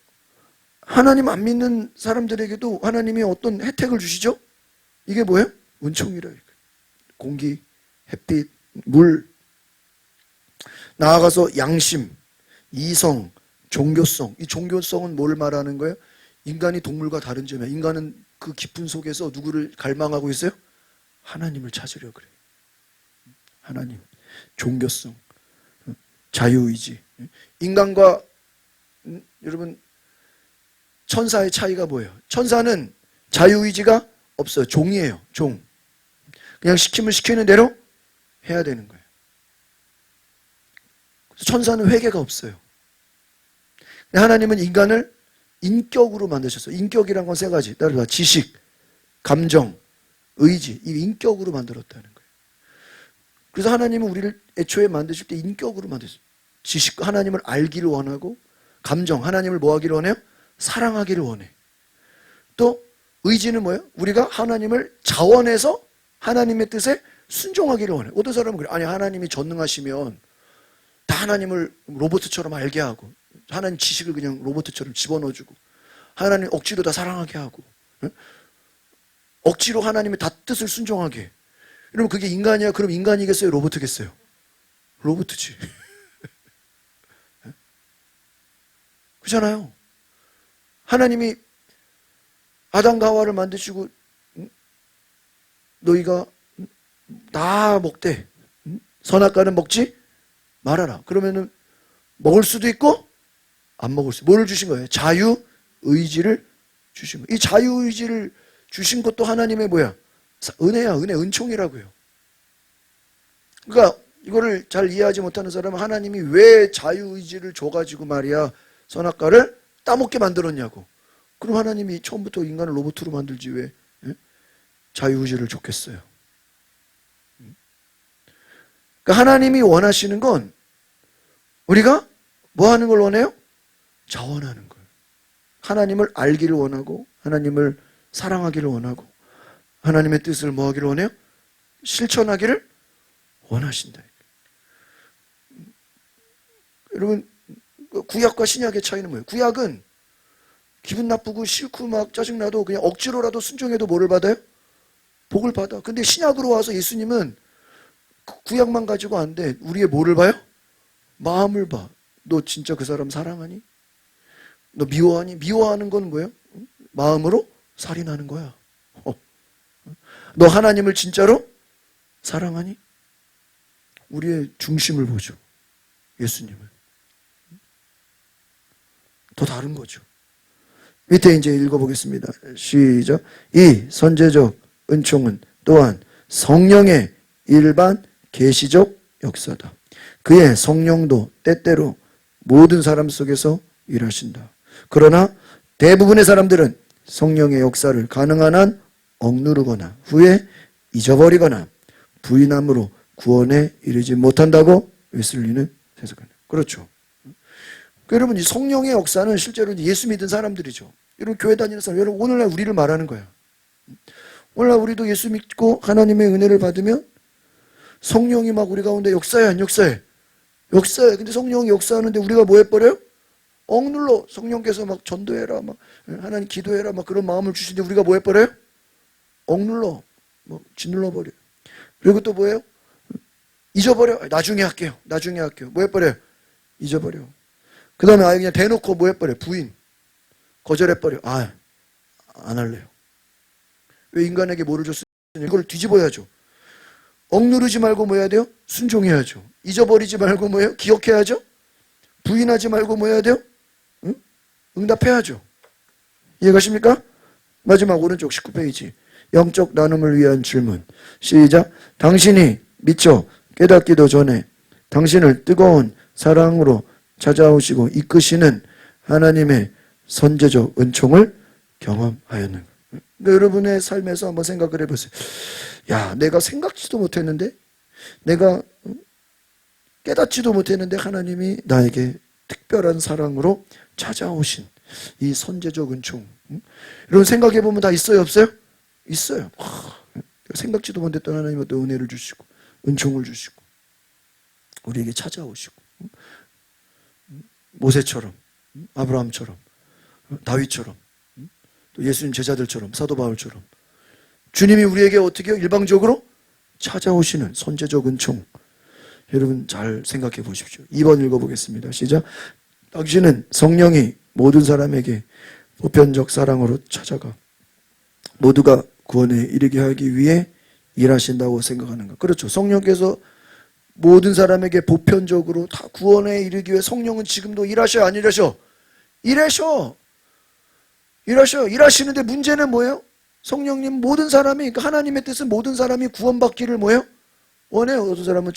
하나님 안 믿는 사람들에게도 하나님이 어떤 혜택을 주시죠? 이게 뭐예요? 은총이라. 공기, 햇빛, 물, 나아가서 양심, 이성, 종교성. 이 종교성은 뭘 말하는 거예요? 인간이 동물과 다른 점이야. 인간은 그 깊은 속에서 누구를 갈망하고 있어요? 하나님을 찾으려 그래. 하나님, 종교성, 자유의지. 인간과 여러분, 천사의 차이가 뭐예요? 천사는 자유의지가 없어요. 종이에요. 종. 그냥 시키면 시키는 대로 해야 되는 거예요. 그래서 천사는 회개가 없어요. 하나님은 인간을 인격으로 만드셨어요. 인격이란 건 세 가지. 따라서 지식, 감정, 의지. 이 인격으로 만들었다는 거예요. 그래서 하나님은 우리를 애초에 만드실 때 인격으로 만드셨어요. 지식, 하나님을 알기를 원하고, 감정, 하나님을 뭐 하기를 원해요? 사랑하기를 원해. 또 의지는 뭐예요? 우리가 하나님을 자원해서 하나님의 뜻에 순종하기를 원해. 어떤 사람은 그래. 아니, 하나님이 전능하시면 다 하나님을 로봇처럼 알게 하고, 하나님 지식을 그냥 로봇처럼 집어넣어주고, 하나님 억지로 다 사랑하게 하고, 억지로 하나님의 다 뜻을 순종하게 해. 여러분, 그게 인간이야? 그럼 인간이겠어요? 로봇이겠어요? 로봇이지. 그렇잖아요. 하나님이 아담과 하와를 만드시고 너희가 다 먹되 선악과는 먹지 말아라. 그러면은 먹을 수도 있고 안 먹을 수. 뭐를 주신 거예요? 자유의지를 주신 거예요. 이 자유의지를 주신 것도 하나님의 뭐야? 은혜야. 은혜, 은총이라고요. 그러니까 이거를 잘 이해하지 못하는 사람은 하나님이 왜 자유의지를 줘가지고 말이야 선악과를 따먹게 만들었냐고. 그럼 하나님이 처음부터 인간을 로봇으로 만들지 왜 자유의지를 줬겠어요? 그러니까 하나님이 원하시는 건 우리가 뭐 하는 걸 원해요? 자원하는 거예요. 하나님을 알기를 원하고, 하나님을 사랑하기를 원하고, 하나님의 뜻을 뭐 하기를 원해요? 실천하기를 원하신다. 여러분, 구약과 신약의 차이는 뭐예요? 구약은 기분 나쁘고 싫고 막 짜증나도 그냥 억지로라도 순종해도 뭐를 받아요? 복을 받아. 근데 신약으로 와서 예수님은 구약만 가지고 안 돼. 우리의 뭐를 봐요? 마음을 봐. 너 진짜 그 사람 사랑하니? 너 미워하니? 미워하는 건 뭐예요? 마음으로 살인하는 거야. 너 하나님을 진짜로 사랑하니? 우리의 중심을 보죠. 예수님을. 더 다른 거죠. 밑에 이제 읽어보겠습니다. 시작. 이 선제적 은총은 또한 성령의 일반 계시적 역사다. 그의 성령도 때때로 모든 사람 속에서 일하신다. 그러나 대부분의 사람들은 성령의 역사를 가능한 한 억누르거나 후에 잊어버리거나 부인함으로 구원에 이르지 못한다고 웨슬리는 해석합니다. 그렇죠. 여러분, 이 성령의 역사는 실제로 예수 믿은 사람들이죠. 여러분, 교회 다니는 사람, 여러분, 오늘날 우리를 말하는 거예요. 오늘날 우리도 예수 믿고 하나님의 은혜를 받으면 성령이 막 우리 가운데 역사해, 안 역사해? 역사해. 근데 성령이 역사하는데 우리가 뭐 해버려요? 억눌러. 성령께서 막 전도해라, 막 하나님 기도해라, 막 그런 마음을 주시는데 우리가 뭐 해버려요? 억눌러. 뭐 짓눌러버려요. 그리고 또 뭐예요? 잊어버려. 나중에 할게요. 나중에 할게요. 뭐 해버려요? 잊어버려. 그 다음에 아예 그냥 대놓고 뭐 해버려요? 부인. 거절해버려. 아, 안 할래요. 왜 인간에게 뭐를 줬으니 이걸 뒤집어야죠. 억누르지 말고 뭐 해야 돼요? 순종해야죠. 잊어버리지 말고 뭐예요? 기억해야죠. 부인하지 말고 뭐 해야 돼요? 응? 응답해야죠. 이해가십니까? 마지막 오른쪽 19페이지. 영적 나눔을 위한 질문. 시작. 당신이 미처 깨닫기도 전에 당신을 뜨거운 사랑으로 찾아오시고 이끄시는 하나님의 선제적 은총을 경험하였는가? 그러니까 여러분의 삶에서 한번 생각을 해보세요. 야, 내가 생각지도 못했는데, 내가 깨닫지도 못했는데 하나님이 나에게 특별한 사랑으로 찾아오신 이 선제적 은총. 여러분 생각해보면 다 있어요, 없어요? 있어요. 생각지도 못했던 하나님은 또 은혜를 주시고 은총을 주시고 우리에게 찾아오시고 모세처럼, 아브라함처럼, 다윗처럼, 또 예수님 제자들처럼, 사도 바울처럼 주님이 우리에게 어떻게 일방적으로 찾아오시는 선제적 은총. 여러분 잘 생각해 보십시오. 2번 읽어보겠습니다. 시작. 당신은 성령이 모든 사람에게 보편적 사랑으로 찾아가 모두가 구원에 이르게 하기 위해 일하신다고 생각하는가? 그렇죠. 성령께서 모든 사람에게 보편적으로 다 구원에 이르기 위해 성령은 지금도 일하셔, 안 일하셔? 일하셔. 일하셔. 일하시는데 문제는 뭐예요? 성령님 모든 사람이, 그러니까 하나님의 뜻은 모든 사람이 구원받기를 뭐예요? 원해요. 어떤 사람은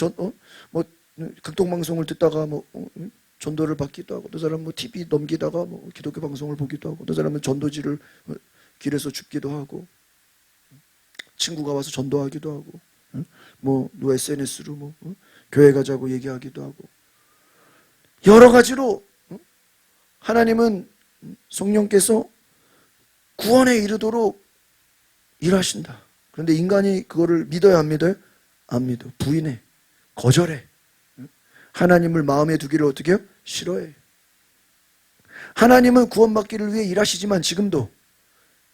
극동방송을 듣다가 전도를 받기도 하고, 어떤 사람은 TV 넘기다가 기독교 방송을 보기도 하고, 어떤 사람은 전도지를 길에서 줍기도 하고, 친구가 와서 전도하기도 하고, 누가 SNS로 교회 가자고 얘기하기도 하고, 여러 가지로 하나님은 성령께서 구원에 이르도록 일하신다. 그런데 인간이 그거를 믿어요, 안 믿어요? 안 믿어. 부인해. 거절해. 하나님을 마음에 두기를 어떻게 해요? 싫어해. 하나님은 구원받기를 위해 일하시지만 지금도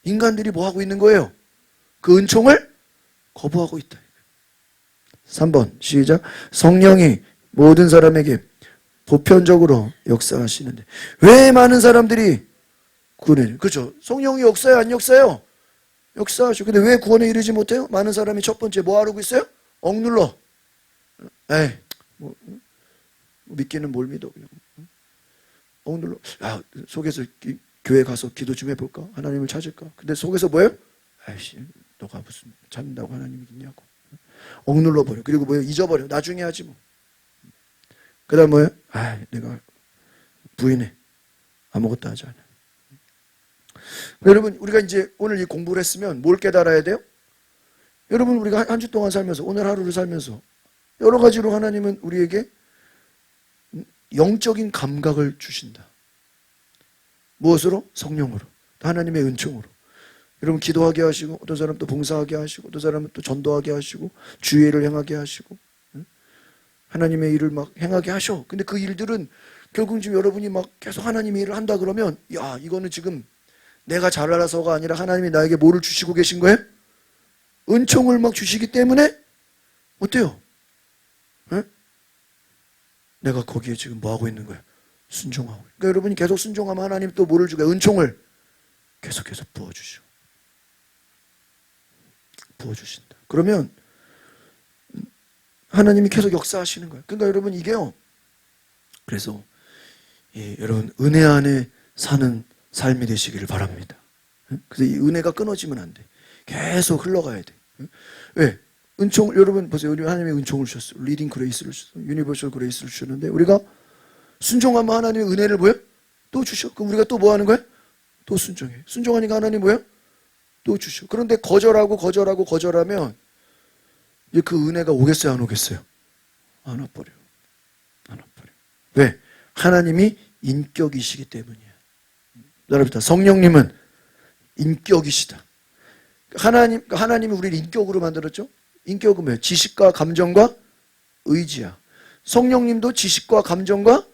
인간들이 뭐 하고 있는 거예요? 그 은총을 거부하고 있다. 3번 시작. 성령이 모든 사람에게 보편적으로 역사하시는데 왜 많은 사람들이 구원해? 그렇죠. 성령이 역사해요, 안 역사해요? 역사하시고. 근데 왜 구원에 이르지 못해요? 많은 사람이 첫 번째 뭐 하고 있어요? 억눌러. 에이, 믿기는 뭘 믿어 그냥. 억눌러. 야, 속에서 교회 가서 기도 좀 해볼까? 하나님을 찾을까? 근데 속에서 뭐예요? 아이씨, 너가 무슨 찾는다고 하나님이 있냐고. 억눌러 버려. 그리고 뭐예요? 잊어버려. 나중에 하지 뭐. 그 다음 뭐예요? 아, 내가 부인해. 아무것도 하지 않아. 여러분, 우리가 이제 오늘 이 공부를 했으면 뭘 깨달아야 돼요? 여러분, 우리가 한 주 동안 살면서, 오늘 하루를 살면서 여러 가지로 하나님은 우리에게 영적인 감각을 주신다. 무엇으로? 성령으로. 하나님의 은총으로. 여러분 기도하게 하시고, 어떤 사람 또 봉사하게 하시고, 어떤 사람은 또 전도하게 하시고, 주의를 행하게 하시고, 하나님의 일을 막 행하게 하셔. 근데 그 일들은 결국 지금 여러분이 막 계속 하나님의 일을 한다 그러면, 야, 이거는 지금 내가 잘알아서가 아니라 하나님이 나에게 뭐를 주시고 계신 거예요? 은총을 막 주시기 때문에 어때요? 에? 내가 거기에 지금 뭐 하고 있는 거예요? 순종하고. 그러니까 여러분이 계속 순종하면 하나님 또 뭐를 주게? 은총을 계속해서 부어주시고. 부어주신다. 그러면 하나님이 계속 역사하시는 거예요. 그러니까 여러분 이게요. 그래서 여러분 은혜 안에 사는 삶이 되시기를 바랍니다. 그래서 이 은혜가 끊어지면 안 돼. 계속 흘러가야 돼. 왜? 은총, 여러분 보세요. 우리 하나님의 은총을 주셨어요. 리딩 그레이스를 주셨어요. 유니버셜 그레이스를 주셨는데 우리가 순종하면 하나님의 은혜를 뭐예요? 또 주셔. 그럼 우리가 또 뭐 하는 거예요? 또 순종해. 순종하니까 하나님 뭐예요? 또 주셔. 그런데 거절하면 이제 그 은혜가 오겠어요? 안 오겠어요? 안 와버려. 안 와버려. 왜? 하나님이 인격이시기 때문이야. 여러분, 성령님은 인격이시다. 하나님이 우리를 인격으로 만들었죠? 인격은 뭐예요? 지식과 감정과 의지야. 성령님도 지식과 감정과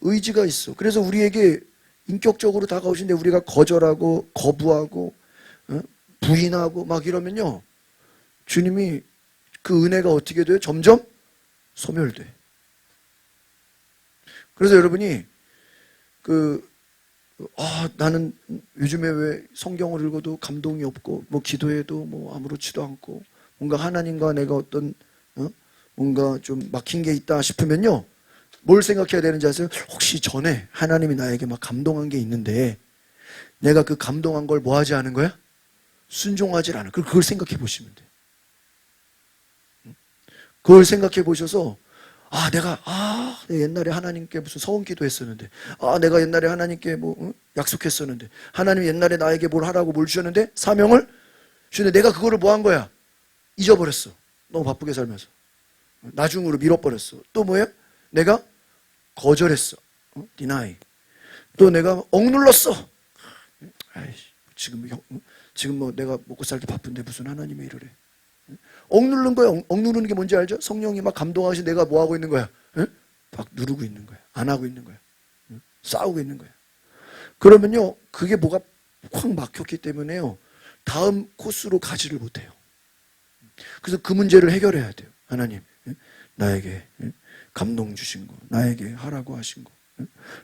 의지가 있어. 그래서 우리에게 인격적으로 다가오신데 우리가 거절하고 거부하고 부인하고 막 이러면요, 주님이 그 은혜가 어떻게 돼요? 점점 소멸돼. 그래서 여러분이 나는 요즘에 왜 성경을 읽어도 감동이 없고 뭐 기도해도 뭐 아무렇지도 않고 뭔가 하나님과 내가 어떤 뭔가 좀 막힌 게 있다 싶으면요, 뭘 생각해야 되는지 아세요? 혹시 전에 하나님이 나에게 막 감동한 게 있는데 내가 그 감동한 걸 뭐 하지 않은 거야? 순종하지 않아. 그걸 생각해 보시면 돼. 그걸 생각해 보셔서 내가 옛날에 하나님께 무슨 서원기도 했었는데, 내가 옛날에 하나님께 약속했었는데, 하나님이 옛날에 나에게 뭘 하라고 뭘 주셨는데 사명을 주는데 내가 그거를 뭐 한 거야? 잊어버렸어. 너무 바쁘게 살면서 나중으로 밀어버렸어. 또 뭐예요? 내가 거절했어. deny. 또 내가 억눌렀어. 지금 뭐 내가 먹고 살기 바쁜데 무슨 하나님의 일을 해. 억누르는 거야. 억누르는 게 뭔지 알죠? 성령이 막 감동하시 내가 뭐 하고 있는 거야? 막 누르고 있는 거야. 안 하고 있는 거야. 싸우고 있는 거야. 그러면요, 그게 뭐가 확 막혔기 때문에요, 다음 코스로 가지를 못해요. 그래서 그 문제를 해결해야 돼요. 하나님, 나에게 감동 주신 거, 나에게 하라고 하신 거,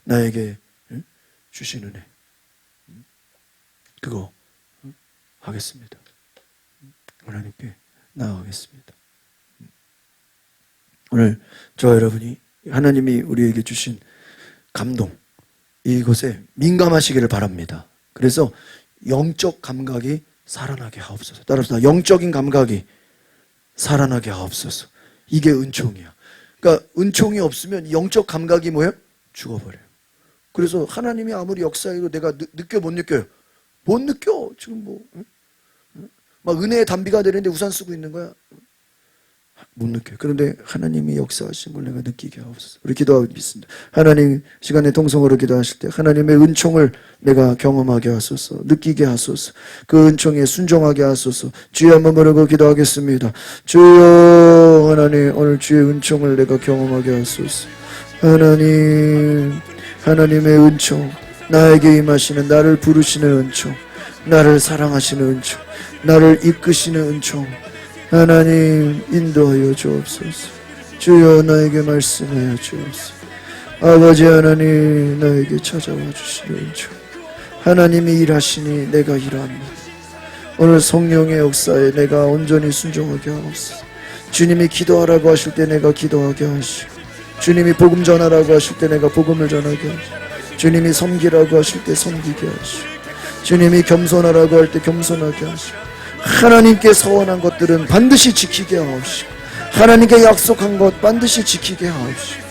나에게 주신 은혜, 그거 하겠습니다. 하나님께 나아가겠습니다. 오늘 저와 여러분이 하나님이 우리에게 주신 감동, 이것에 민감하시기를 바랍니다. 그래서 영적 감각이 살아나게 하옵소서. 따라서 영적인 감각이 살아나게 하옵소서. 이게 은총이야. 그러니까 은총이 없으면 영적 감각이 뭐예요? 죽어버려요. 그래서 하나님이 아무리 역사해도 내가 느껴 못 느껴요? 못 느껴. 지금 막 은혜의 단비가 내리는데 우산 쓰고 있는 거야. 못 느껴요. 그런데 하나님이 역사하신 걸 내가 느끼게 하옵소서. 우리 기도하고 있습니다. 하나님, 시간에 동성으로 기도하실 때 하나님의 은총을 내가 경험하게 하소서, 느끼게 하소서, 그 은총에 순종하게 하소서. 주여 한번 부르고 기도하겠습니다. 주여, 하나님, 오늘 주의 은총을 내가 경험하게 하소서. 하나님의 은총, 나에게 임하시는, 나를 부르시는 은총, 나를 사랑하시는 은총, 나를 이끄시는 은총, 하나님 인도하여 주옵소서. 주여, 나에게 말씀하여 주옵소서. 아버지 하나님, 나에게 찾아와 주시는 은총, 하나님이 일하시니 내가 일합니다. 오늘 성령의 역사에 내가 온전히 순종하게 하옵소서. 주님이 기도하라고 하실 때 내가 기도하게 하시고, 주님이 복음 전하라고 하실 때 내가 복음을 전하게 하시고, 주님이 섬기라고 하실 때 섬기게 하시고, 주님이 겸손하라고 할 때 겸손하게 하시고, 하나님께 서원한 것들은 반드시 지키게 하옵시고, 하나님께 약속한 것 반드시 지키게 하옵시고,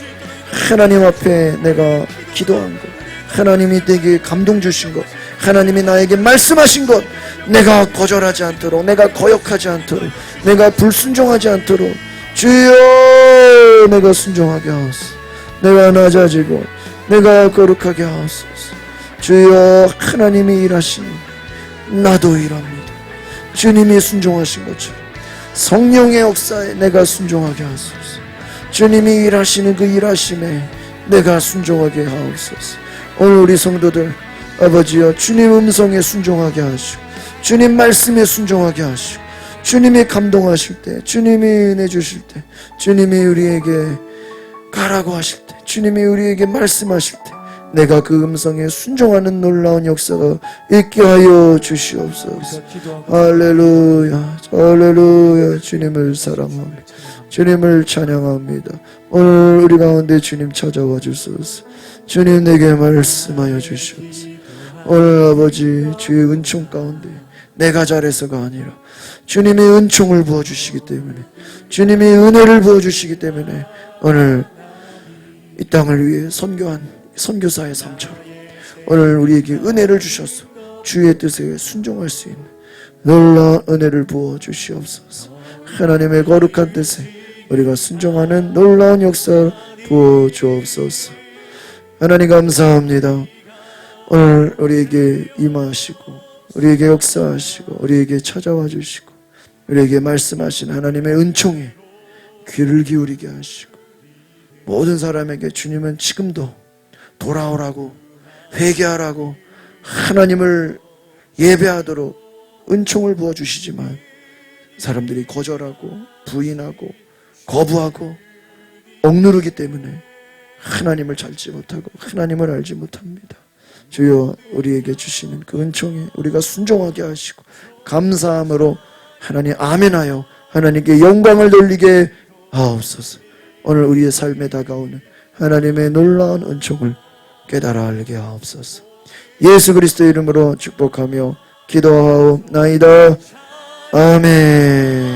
하나님 앞에 내가 기도한 것, 하나님이 내게 감동 주신 것, 하나님이 나에게 말씀하신 것, 내가 거절하지 않도록, 내가 거역하지 않도록, 내가 불순종하지 않도록 주여, 내가 순종하게 하옵소서. 내가 낮아지고 내가 거룩하게 하옵소서. 주여, 하나님이 일하시니 나도 일합니다. 주님이 순종하신 것처럼 성령의 역사에 내가 순종하게 하소서. 주님이 일하시는 그 일하심에 내가 순종하게 하옵소서. 오늘 우리 성도들, 아버지여, 주님 음성에 순종하게 하시고, 주님 말씀에 순종하게 하시고, 주님이 감동하실 때, 주님이 은혜 주실 때, 주님이 우리에게 가라고 하실 때, 주님이 우리에게 말씀하실 때 내가 그 음성에 순종하는 놀라운 역사가 있게 하여 주시옵소서. 할렐루야, 할렐루야. 주님을 사랑합니다. 주님을 찬양합니다. 오늘 우리 가운데 주님 찾아와 주소서. 주님 내게 말씀하여 주시옵소서. 오늘 아버지 주의 은총 가운데 내가 잘해서가 아니라 주님의 은총을 부어주시기 때문에, 주님의 은혜를 부어주시기 때문에 오늘 이 땅을 위해 선교한 선교사의 삶처럼 오늘 우리에게 은혜를 주셔서 주의 뜻에 순종할 수 있는 놀라운 은혜를 부어주시옵소서. 하나님의 거룩한 뜻에 우리가 순종하는 놀라운 역사 부어주옵소서. 하나님 감사합니다. 오늘 우리에게 임하시고 우리에게 역사하시고 우리에게 찾아와 주시고 우리에게 말씀하신 하나님의 은총에 귀를 기울이게 하시고, 모든 사람에게 주님은 지금도 돌아오라고 회개하라고 하나님을 예배하도록 은총을 부어주시지만 사람들이 거절하고 부인하고 거부하고 억누르기 때문에 하나님을 찾지 못하고 하나님을 알지 못합니다. 주여 우리에게 주시는 그 은총에 우리가 순종하게 하시고 감사함으로 하나님 아멘하여 하나님께 영광을 돌리게 하옵소서. 오늘 우리의 삶에 다가오는 하나님의 놀라운 은총을 깨달아 알게 하옵소서. 예수 그리스도의 이름으로 축복하며 기도하옵나이다. 아멘.